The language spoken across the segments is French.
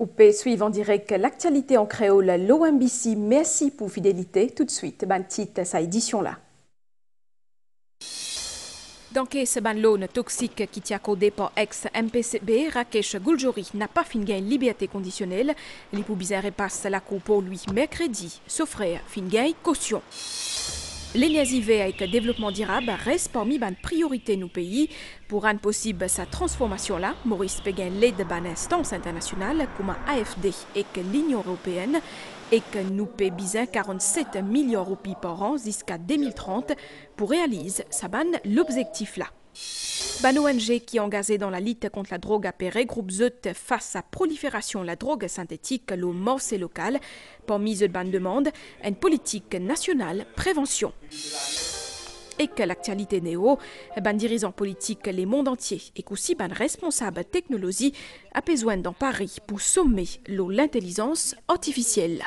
Ou peut suivre en direct l'actualité en créole, l'OMBC. Merci pour fidélité. Tout de suite, ben titre sa édition là. Donc, ce ban loan toxique qui tient codé par ex-MPCB, Rakesh Gouljori n'a pas fin gain liberté conditionnelle. L'Ipou Bizarre passe la cour pour lui mercredi, sauf fin gain caution. L'énergie avec le développement durable reste parmi les priorités de nos pays. Pour rendre possible sa transformation-là, Maurice Péguin l'aide de instances internationales comme AFD et que l'Union européenne et que nous payons 47 milliards de roupies par an jusqu'à 2030 pour réaliser l'objectif-là. Ban ONG qui est engagé dans la lutte contre la drogue apparaît groupe ZEUT face à la prolifération de la drogue synthétique, le morceau local, parmi les ban demande une politique nationale prévention. Et que l'actualité néo, ban dirigeants politiques les mondes entiers et qu'aussi ban responsable technologie a besoin dans Paris pour sommer l'intelligence artificielle.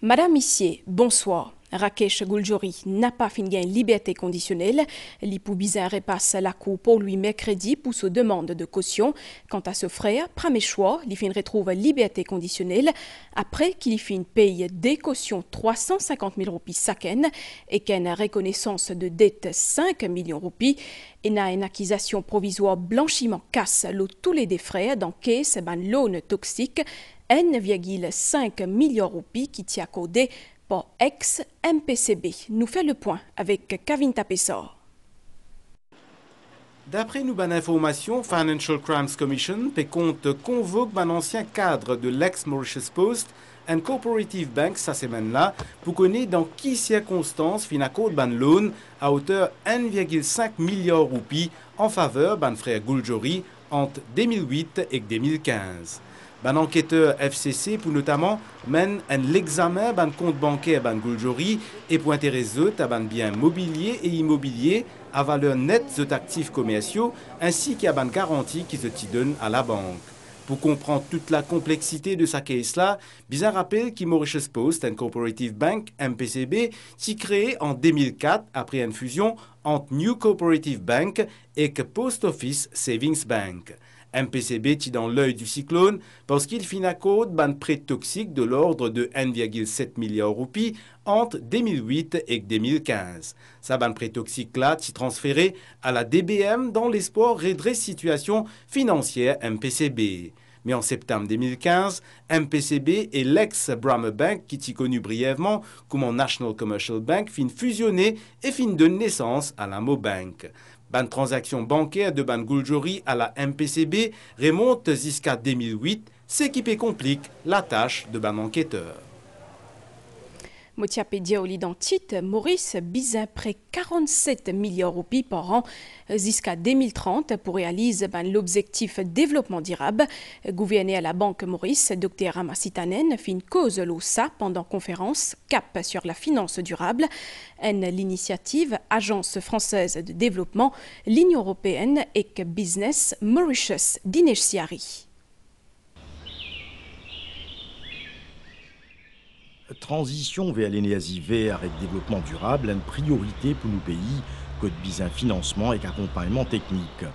Madame Missier, bonsoir. Rakesh Gouljori n'a pas fin gain liberté conditionnelle. L'Ipou Bizarre repasse la cour pour lui mercredi pour sa demande de caution. Quant à ce frère, premier choix, il fin retrouve liberté conditionnelle après qu'il fin paye des cautions 350 000 roupies chacun et qu'une reconnaissance de dette 5 millions de roupies et n'a une accusation provisoire blanchiment casse tous les défrais dans caisse ban loan toxique 1,5 milliard de roupies qui tient codé par ex-MPCB. Nous fait le point avec Kavin Tapessor. D'après nous ban information, Financial Crimes Commission fait compte convoque un ancien cadre de l'ex-Mauritius Post and Cooperative Bank sa semaine-là pour connaître dans qui circonstances fin accord ban loan à hauteur 1,5 milliard de roupies en faveur ban frère Gouljori entre 2008 et 2015. Ban enquêteur FCC pour notamment mène l'examen ban compte bancaire ban Gouljori et pour intéresser à ban biens mobiliers et immobiliers à valeur nette d'actifs commerciaux ainsi qu'à ban garantie qui se donne à la banque. Pour comprendre toute la complexité de sa case-là, bizarre rappel que Mauritius Post and Cooperative Bank, MPCB, s'y créé en 2004 après une fusion entre New Cooperative Bank et Post Office Savings Bank. MPCB est dans l'œil du cyclone parce qu'il finit à cause d'un prêt toxique de l'ordre de 1,7 milliard de roupies entre 2008 et 2015. Ça ban prêt toxique là s'est transféré à la DBM dans l'espoir de redresser situation financière MPCB. Mais en septembre 2015, MPCB et l'ex-Brahma Bank, qui t'y connu brièvement comme en National Commercial Bank, fin fusionner et fin donner naissance à la Mobank. Ban transaction bancaire de Ban Gouljori à la MPCB remonte jusqu'à 2008, ce qui complique la tâche de Ban enquêteur. Motiapédia au l'identique, Maurice Bizin près 47 milliards de roupies par an jusqu'à 2030 pour réaliser l'objectif développement durable. Gouverné à la Banque Maurice, Dr Ramasitanen fit une cause l'OSA pendant conférence Cap sur la finance durable. L'initiative Agence française de développement, l'Union européenne et Business Mauritius d'Inesiari. Transition vers l'énergie verte et développement durable, une priorité pour nos pays, code bizin financement et accompagnement technique.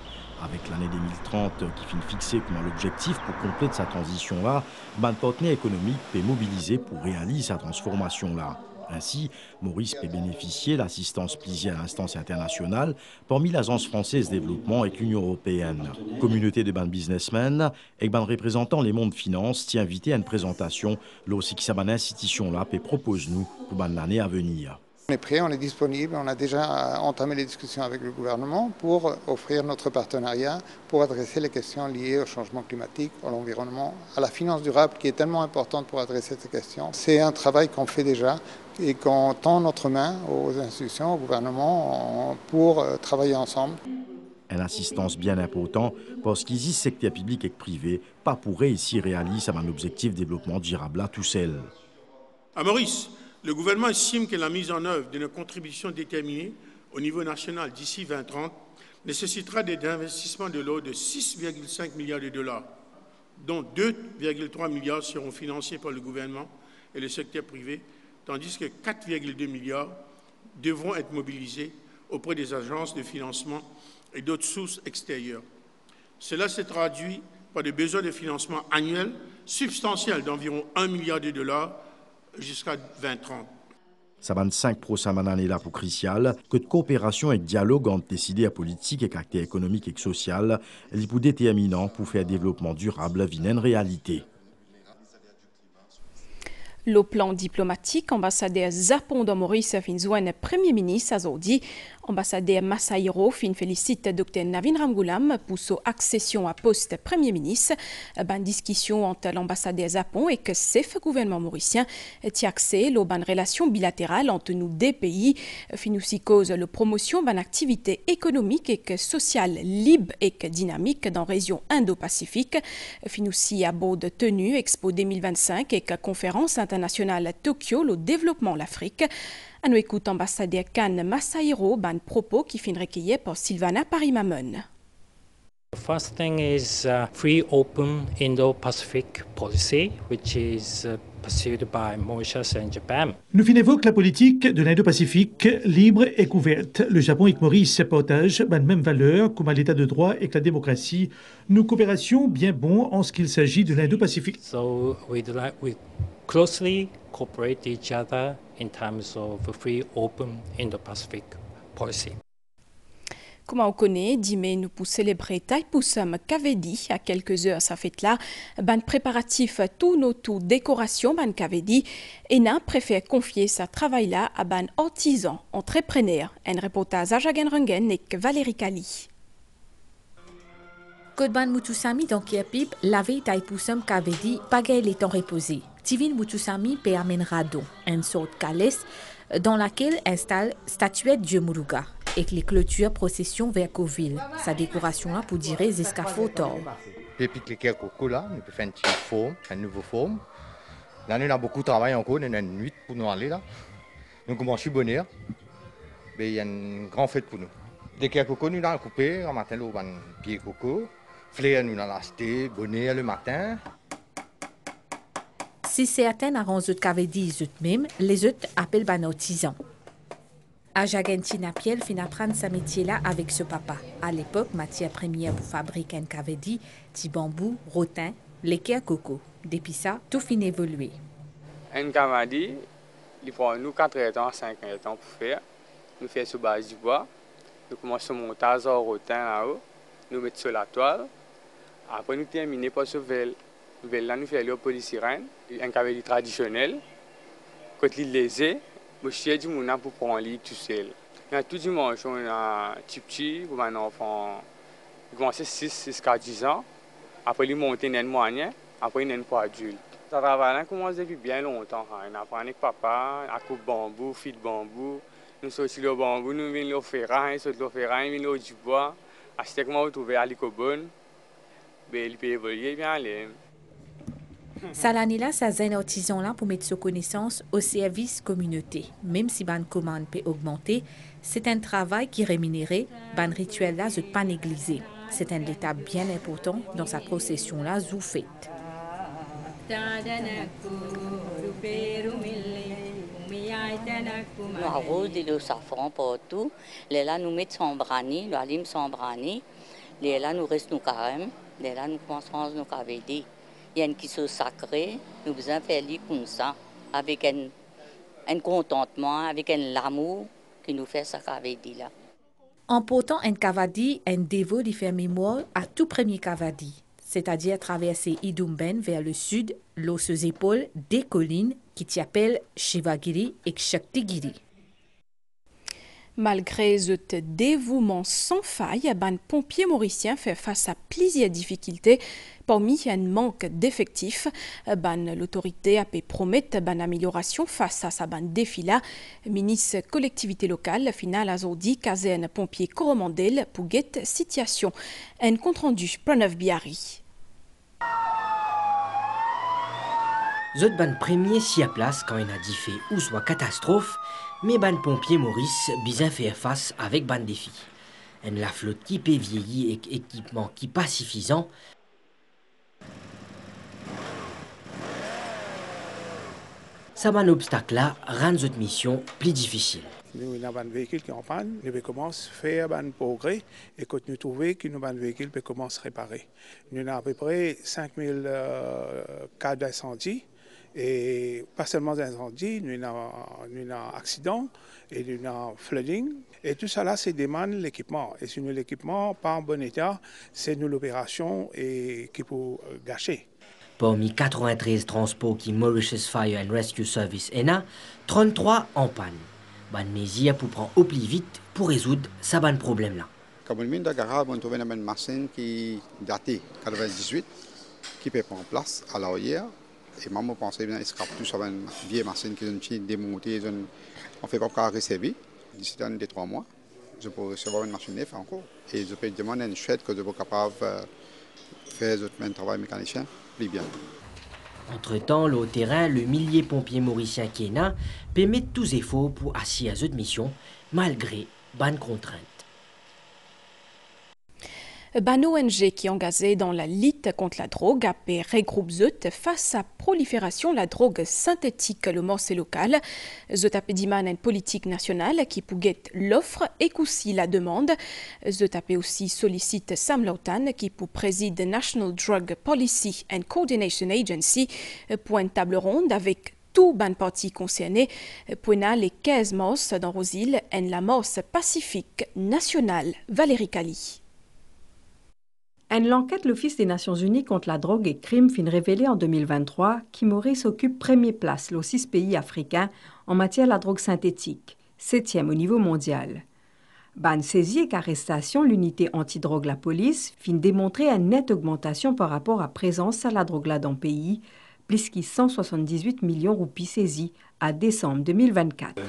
Avec l'année 2030 qui finit fixée comme l'objectif pour compléter sa transition-là, ban partenaire économique peut mobiliser pour réaliser sa transformation-là. Ainsi, Maurice peut bénéficier de l'assistance plusieurs instances internationales parmi l'Agence française de développement et l'Union européenne. Communauté de ban businessmen et ban représentant les mondes finances tient invité à une présentation là aussi qui s'abat institution là peut propose nous pour l'année à venir. On est prêt, on est disponible, on a déjà entamé les discussions avec le gouvernement pour offrir notre partenariat pour adresser les questions liées au changement climatique, à l'environnement, à la finance durable qui est tellement importante pour adresser ces questions. C'est un travail qu'on fait déjà et qu'on tend notre main aux institutions, au gouvernement pour travailler ensemble. Une assistance bien importante parce qu'ils y secteur public et privé pas pourrait ici réaliser un objectif de développement durable là tout seul. À Maurice, le gouvernement estime que la mise en œuvre d'une contribution déterminée au niveau national d'ici 2030 nécessitera des investissements de l'ordre de 6,5 milliards de dollars, dont 2,3 milliards seront financés par le gouvernement et le secteur privé, tandis que 4,2 milliards devront être mobilisés auprès des agences de financement et d'autres sources extérieures. Cela se traduit par des besoins de financement annuels substantiels d'environ 1 milliard de dollars jusqu'à 2030. Ça va 5% année là pour crucial que de coopération et de dialogue entre décidés à politique et caractère économique et social, est pour déterminant pour faire développement durable vine une réalité. Le plan diplomatique, ambassadeur Japon de Maurice fin joint Premier ministre aujourd'hui. Ambassadeur Masahiro fin félicite Dr Navin Ramgoolam pour son accession à poste Premier ministre. Ban discussion entre l'ambassadeur Japon et que chef gouvernement mauricien est axé la bonne relation bilatérale entre nous deux pays. Fin aussi cause la promotion d'une activité économique et sociale libre et dynamique dans la région Indo-Pacifique. Fin aussi à bord de tenue Expo 2025 et conférence internationale Tokyo, le développement de l'Afrique. À nous écoute ambassadeur Khan Masahiro, ban propos qui fin recueillis par Sylvana Parimamon. The first thing is free, open Indo-Pacific policy, which is pursued by Mauritius and Japan. Nous évoquons la politique de l'Indo-Pacifique libre et couverte. Le Japon et Maurice partagent les mêmes valeurs comme l'état de droit et la démocratie. Nous coopérons bien bon en ce qu'il s'agit de l'Indo-Pacifique. So we closely cooperate each other in terms of a free, open Indo-Pacific policy. Comme on connaît, dimanche nous pour célébrer Thaipusam Kavedi à quelques heures ça fait là, ban préparatif tout nos tout décoration ban Kavedi et n'a préfère confier sa travail là à ban artisan entrepreneur. Un reportage à Jagenrungen et Valérie Kali. Kodban Mutusami dans Kiapip, la veille Thaipusam Kavedi, pagaille les temps reposés. Tivin Mutusami peut amener Rado, une sorte calès dans laquelle installe statuette Dieu Muruga et que les clôtures procession vers Coville. Sa décoration là pour dire jusqu'à Fautor. Depuis que les coco là, nous pouvons faire une petite forme, un nouveau forme. Là, nous avons beaucoup de travail encore, nous avons une nuit pour nous aller là. Donc, comment je suis bonheur, il y a une grande fête pour nous. Dès qu'il y a coco, nous l'avons coupé, un matin, nous avons pied coco, fleur, nous l'avons acheté, bonheur le matin. Si certains arrangent qu'avait dit même, les autres appellent ban artisan. À Jagentina Piel fin apprendre ce métier-là avec ce papa. À l'époque, matière première pour fabriquer un cavedi, petit bambou, rotin, l'équerre coco. Depuis ça, tout fin évolué. Un cavedi, il faut nous 4 ans, 5 ans pour faire. Nous faisons sur base du bois. Nous commençons à monter au rotin là-haut. Nous mettons sur la toile. Après, nous terminons par ce vélo. Là, nous faisons le polysirène, un cavedi traditionnel. Quand il lésé, je suis dit que pour prendre lit tout seul. Il y a tout dimanche, on a un petit pour un enfant. Il commence à 6 jusqu'à 10 ans. Après, il monte un moyen. Après, il est pour adulte. Ça travaille commence depuis bien longtemps. On apprend avec papa, à couper bambou, fil de bambou. Nous sortons le bambou, nous venons le ferraille, nous sortons le ferraille, nous venons du bois. À ce moment où on trouve à l'icobone, il peut évoluer bien aller. Salanila, ça un artisan là pour mettre sa connaissance au service communauté. Même si ban commande peut augmenter, c'est un travail qui est rémunéré, ban rituel là, n'est pas négligé. C'est une étape bien importante dans sa procession là, zou fête. Nous arrosons le safran partout. Là, nous mettons son brani, nous allons son brani. Là, nous restons carême. Là, nous commençons nos cavedi. Il y a une qui se sacrée, nous avons besoin de faire comme ça, avec un contentement, avec un amour qui nous fait ça cavadi là. En portant un cavadi, un dévot lui fait mémoire à tout premier cavadi, c'est-à-dire traverser Idumben vers le sud, l'eau aux épaules des collines qui t'appellent Shivagiri et Shaktigiri. Malgré ce dévouement sans faille, ban pompier mauricien fait face à plusieurs difficultés. Parmi un manque d'effectifs, l'autorité a pu promettre ban amélioration face à sa ban défi là. Ministre collectivité locale final a dit caserne pompier Coromandel pour guette situation. Un compte rendu Pranav Biari. Zot ban premier si à place quand il a dit fait ou soit catastrophe, mais ban pompier Maurice bien faire face avec ban défi. La flotte qui peut vieillir et équipement qui pas suffisant. Ça ban obstacle là rend cette mission plus difficile. Nous avons un véhicule qui est en panne, nous commençons à faire un progrès et quand nous trouvons que nous avons un véhicule qui commence à réparer. Nous avons à peu près 5000 cas d'incendie et pas seulement d'incendie, nous avons accident et nous avons flooding. Et tout ça là, c'est demande l'équipement. Et si nous l'équipement pas en bon état, c'est nous l'opération qui peut gâcher. Parmi 93 transports qui Mauritius Fire and Rescue Service ENA, 33 en panne. Bonne mesure pour prendre au plus vite pour résoudre ce bon problème-là. Comme le ministre de Garab, on trouve une machine qui datée 98, qui peut prendre place à l'arrière. Et moi, je pensais bien scraper tout sur une vieille machine qui est démontée, on fait pas réserver. D'ici 2-3 mois, je peux recevoir une machine neuve encore. Et je peux demander une chouette que je suis capable de faire un travail mécanicien plus bien. Entre-temps, le terrain, le millier pompier mauricien Kena permet tous les efforts pour assurer à cette mission, malgré bonnes contraintes. Ban ONG qui est engagé dans la lutte contre la drogue a regroupe Zut face à la prolifération de la drogue synthétique le marché local. Zut a dit une politique nationale qui pourrait l'offre et aussi la demande. Zut a aussi sollicite Sam Lautan qui pour préside National Drug Policy and Coordination Agency pour une table ronde avec tout ban parti concerné pour les 15 mars dans Rosil et la mars pacifique nationale Valérie Kali. Une enquête de l'Office des Nations Unies contre la drogue et crime fin révélée en 2023 que Maurice occupe première place aux 6 pays africains en matière de la drogue synthétique, 7e au niveau mondial. Ban saisie et arrestation, l'unité antidrogue la police fin démontrer une nette augmentation par rapport à présence de la drogue là dans le pays, plus que 178 millions de roupies saisies à décembre 2024.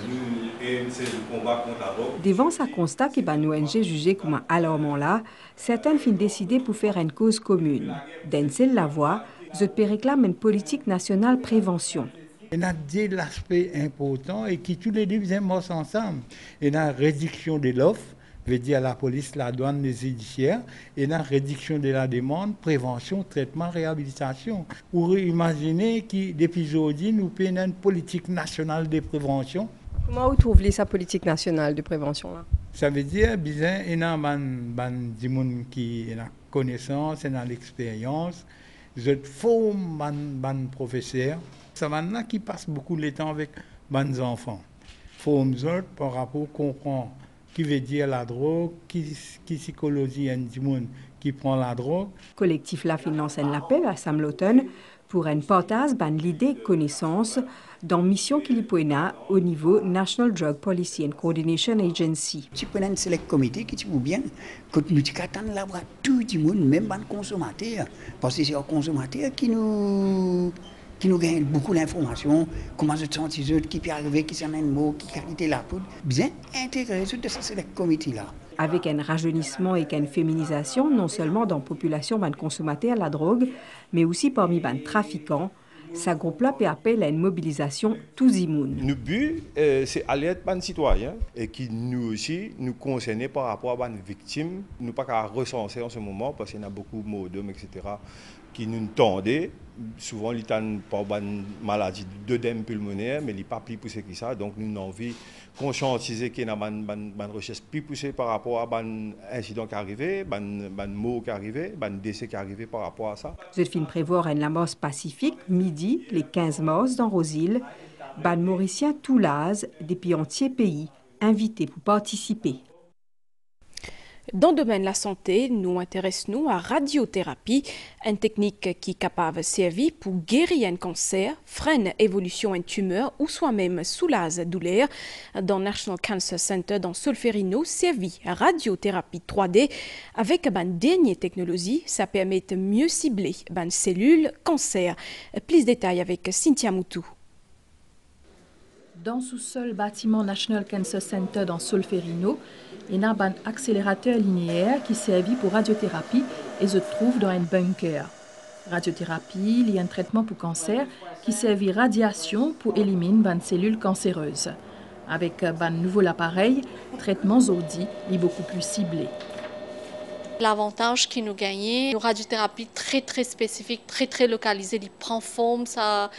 Devant ce constat que ban ONG jugé comme alarmant là, certaines fin décidé pour faire une cause commune. Dans celle la voie, je réclame une politique nationale prévention. Il y a deux aspects importants et qui tous les deux viennent ensemble. Il y a la réduction de l'offre, veut dire la police, la douane, les judiciaires, et la réduction de la demande, prévention, traitement, réhabilitation. Pour imaginer que depuis aujourd'hui, nous payons une politique nationale de prévention. Comment vous trouvez sa politique nationale de prévention là? Ça veut dire qu'il y a des gens qui ont la connaissance, qui ont l'expérience, je forme des professeurs. C'est maintenant qui passe beaucoup de temps avec les enfants. Forme par rapport à comprendre qui veut dire la drogue, qui psychologie un monde qui prend la drogue. Collectif La Finance en l'appel à Sam Lautan pour un partage l'idée et connaissance dans mission qu'il y a au niveau National Drug Policy and Coordination Agency. Tu peux un select comité qui tu bien que nous attendons là tout le monde, même les consommateurs, parce que c'est les consommateurs qui nous gagnent beaucoup d'informations, comment se sentent les autres, qui peut arriver, qui sont un mot, qui qualité la poudre, bien intégrer tout ce select comité là. Avec un rajeunissement et une féminisation, non seulement dans la population des consommateurs à la drogue, mais aussi parmi les trafiquants, ce groupe-là peut appeler à une mobilisation tous immunes. Notre but, c'est alerter les citoyens et qui nous aussi nous concerner par rapport à les victimes. Nous ne pouvons pas recenser en ce moment parce qu'il y a beaucoup de mots d'hommes, etc., qui nous tendaient. Souvent, ils n'ont pas une maladie d'œdème pulmonaire, mais ils ne sont pas plus poussés que ça. Donc, nous avons envie de conscientiser qu'il y a une recherche plus poussée par rapport à un incident qui est arrivé, un mot qui est arrivé, un décès qui est arrivé par rapport à ça. Je vais prévoir une mars pacifique, midi, les 15 mars dans Rosil. Ban Mauricien Toulaz, depuis entier pays, invités pour participer. Dans le domaine de la santé, nous intéressons à radiothérapie, une technique qui est capable de servir pour guérir un cancer, freiner l'évolution d'une tumeur ou soit même soulager la douleur. Dans le National Cancer Center dans Solferino, servit radiothérapie 3D avec une dernière technologie, ça permet de mieux cibler les cellules cancer. Plus de détails avec Cynthia Moutou. Dans ce seul bâtiment National Cancer Center dans Solferino, il y a un accélérateur linéaire qui servit pour radiothérapie et se trouve dans un bunker. Radiothérapie, il y a un traitement pour cancer qui servit radiation pour éliminer les cellules cancéreuses. Avec un nouvel appareil, traitement Zodi est beaucoup plus ciblé. L'avantage qui nous gagne, une radiothérapie très spécifique, très localisée, qui prend forme ça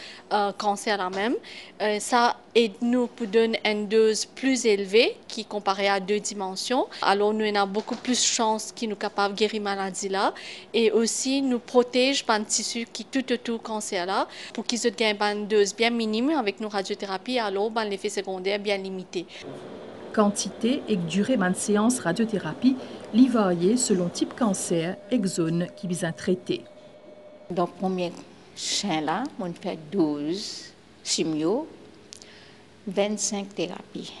cancer là même. Ça aide nous pour donner une dose plus élevée qui comparée à 2 dimensions. Alors nous avons beaucoup plus de chances qui nous capables de guérir maladie là et aussi nous protège par un tissu qui tout cancer là pour qu'ils aient une dose bien minime avec nos radiothérapies. Alors l'effet secondaire bien limité. Quantité et durée de séance radiothérapie li varier selon type cancer et zone qui vient traiter. Donc, premier chien là, on fait 12 chimio, 25 thérapies.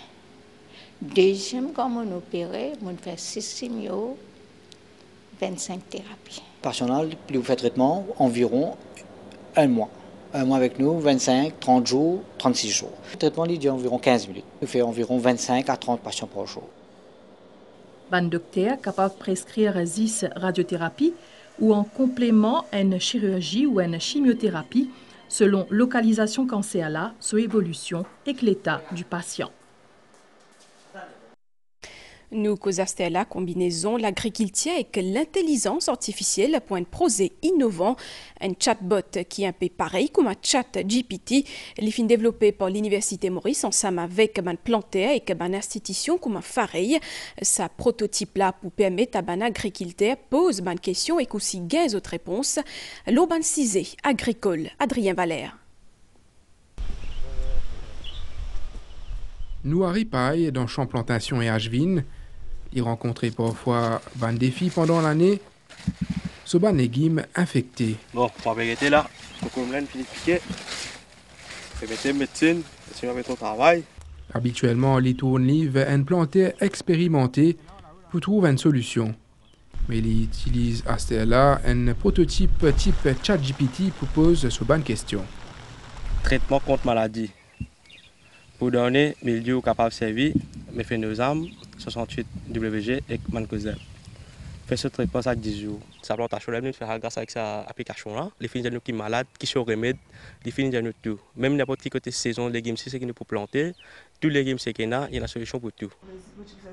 Deuxième, comme on opère, on fait 6 chimio, 25 thérapies. Personnel, plus vous faites traitement, environ 1 mois. 1 mois avec nous, 25, 30 jours, 36 jours. Le traitement il dure environ 15 minutes. Nous faisons environ 25 à 30 patients par jour. Un docteur capable de prescrire 10 radiothérapies ou en complément une chirurgie ou une chimiothérapie selon localisation cancer là, son évolution et l'état du patient. Nous causons la combinaison l'agriculture avec l'intelligence artificielle pour un projet innovant, un chatbot qui est un peu pareil comme un chat GPT, il est développé par l'Université Maurice ensemble avec un planteur et une institution comme un Fareil. Sa prototype là pour permettre à un agriculteur pose une question et aussi gagne autres réponses. L'Auban Cisé, agricole, Adrien Valère. Nous arrivons dans champ plantation et Ashvin. Il rencontrait parfois un défi pendant l'année. Ce ban légumes infectés. Bon, on va arrêter là. Comme là, fini de piquer. Je vais mettre médecine, si on va ton travail. Habituellement, les tournes vers un planteur expérimenté pour trouver une solution. Mais il utilise à ce là un prototype type ChatGPT pour poser ce ban question. Traitement contre maladie. Pour donner milieu capable de servir, mes phénozymes 68 WG et Mancozeb. Fait ce traitement ça 10 jours. Sa plantation là, nous faire grâce avec sa application là, les fins de nous qui malades, qui sont remèdes, les fins de nous tout. Même n'importe quelle côté saison légumes c'est ce qu'il nous pour planter, tous les légumes c'est qu'il y a une solution pour tout.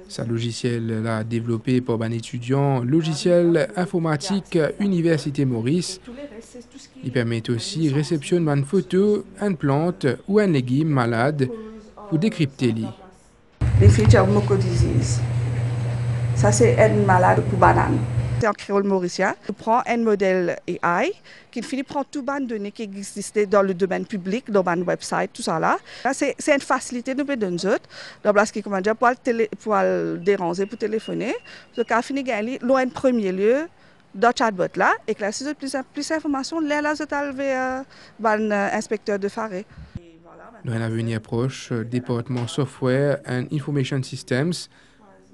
Sa logiciel là développé par un étudiant, logiciel informatique Université Maurice. Il permet aussi de réceptionner une photo, une plante ou un légume malade pour décrypter les. Les feature muco disease. Ça, c'est une malade pour banane. C'est en créole mauricien. On prend un modèle AI qui finit par tout les données qui existaient dans le domaine public, dans le website, tout ça là. C'est une facilité de nous autres. Donc, parce qu'on dire pour le déranger, pour téléphoner. Donc, on finit gagner en premier lieu dans le chatbot là. Et que là, si vous avez plus d'informations, là, vous avez inspecteur de Fareil. Dans un avenir proche, département Software and Information Systems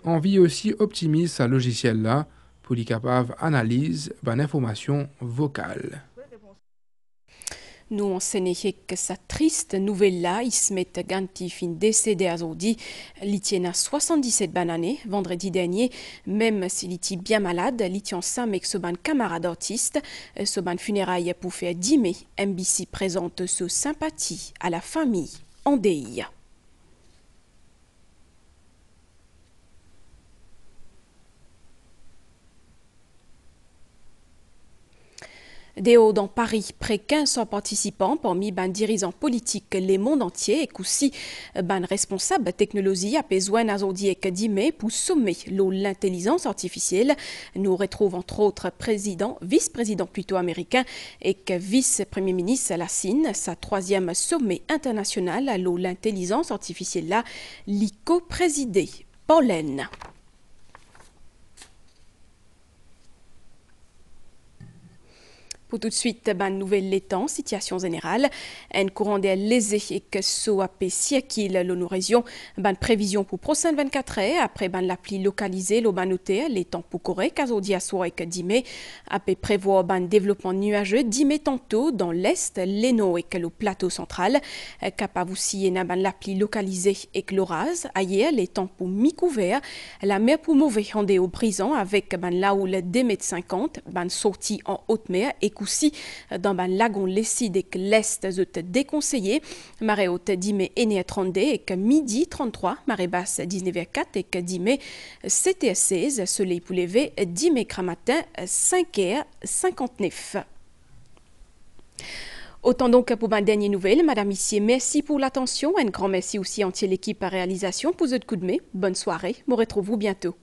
envie aussi optimiser sa logiciel là pour être capable d'analyser l'information vocale. Nous enseignons que sa triste nouvelle là, il se met ganti fin décédé à Zodi. Il tient à 77 bananes vendredi dernier, même s'il était bien malade, il tient ensemble avec ce ban camarade artiste. Ce ban funérailles pour faire 10 mai, MBC présente sa sympathie à la famille endeuillée. Des hauts dans Paris, près 1500 participants parmi les dirigeants politiques les mondes entiers et aussi les responsables technologie a besoin d'aujourd'hui et d'imé pour sommer l'intelligence artificielle. Nous retrouvons entre autres vice-président plutôt américain et vice-premier ministre la Chine, sa 3e sommet international à l'intelligence artificielle là, l'ICO-présidé Pauline. Pour tout de suite, nouvelle l'étang, situation générale. Un courant d'air léger et que soit siècle l'onu région. Prévision pour prochaine 24 heures. Après la pluie localisée, le noté les temps pour correct. Aujourd'hui à soir et que 10 mai. Après prévoir développement nuageux 10 mai tantôt dans l'est, l'Eno et que le plateau central. Capable aussi la pluie localisée et que l'orage. Ailleurs, les temps pour mi-couvert. La mer pour mauvais rendez au brisant avec la houle des mètres 50. Sortie en haute mer et coussi dans ban lagon lessid et que l'est zut déconseillé. Marée haute 10 mai et 30 et que midi 33, marée basse 19h04 et que 10 mai 7h16, soleil pour lever 10 mai matin 5h59. Autant donc pour ma dernière nouvelle, Madame Missier, merci pour l'attention. Un grand merci aussi entier l'équipe à réalisation pour ce coup de main. Bonne soirée, me retrouve-vous bientôt.